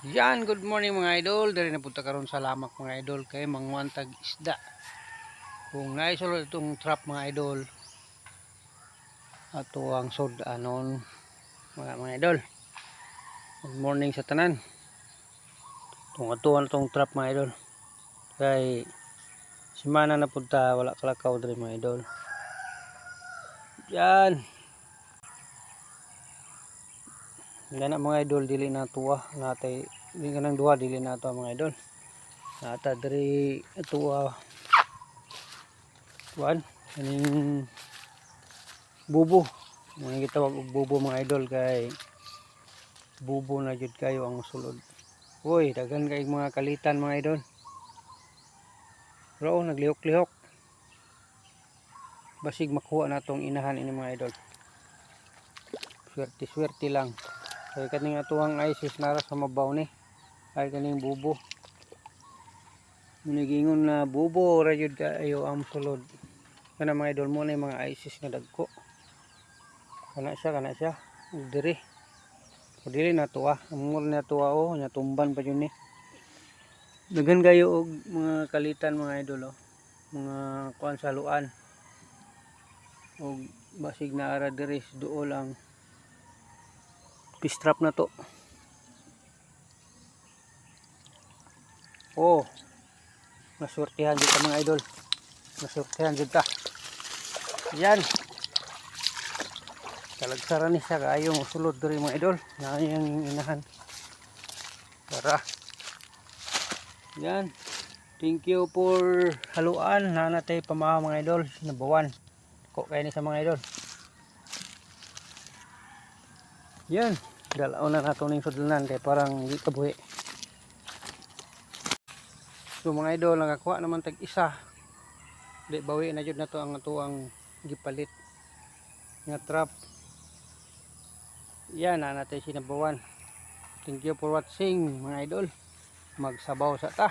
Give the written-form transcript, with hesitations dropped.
Yan, good morning mga idol. Dari na punta karon sa lamak mga idol kay mangwantag isda. Kung naisulod itong trap mga idol, ato ang sod anon mga idol. Good morning sa tanan. Tung atuan itong trap mga idol. Kay simana na punta wala kalakaw dari mga idol. Yan. Yan na mga idol, dili na tuwa natay hindi ka nang duwa, dili na ito mga idol. Nata dari tuwa kuan kaning bubo. Muna gitawag og bubo mga idol kay bubo na jud kayo ang sulod. Uy, daghan kay mga kalitan mga idol. Pero naglihok-lihok. Basig makuha na tong inahan ini mga idol. Swerte-swerte lang. Kay kaning atuang ISIS nara sa mabaw ni. Ay kaning bubo. Munigingon na bubo ra jud kayo ang sulod. Kana mga idol mo na yung mga ISIS nga dagko. Kana siya diri. O diri na tuwa, amor na tuwa o nya tumban pa jud ni. Daghan kayo og mga kalitan mga idol o. Mga kuan saluan. Og basig na ara diri duol ang fish trap na to. Oh. Nasurtihan jud ta mga idol. Nasurtihan jud ta. Yan. Kalagsara ni siya kaayong usulod diri mga idol. Naayang inahan. Tara. Yan. Thank you for haluan. Nanatay pamaha mga idol. Nabawan. Ko kayo ni sa mga idol. Yan. Dalaon na nato ning sudlanan kay parang di kabuhi. So mga idol, nakakuha naman tag isa. Di bawi na jud na to ang atuang gipalit nga trap. Yan, nanatay sinabawan. Thank you for watching mga idol. Magsabaw sa ta.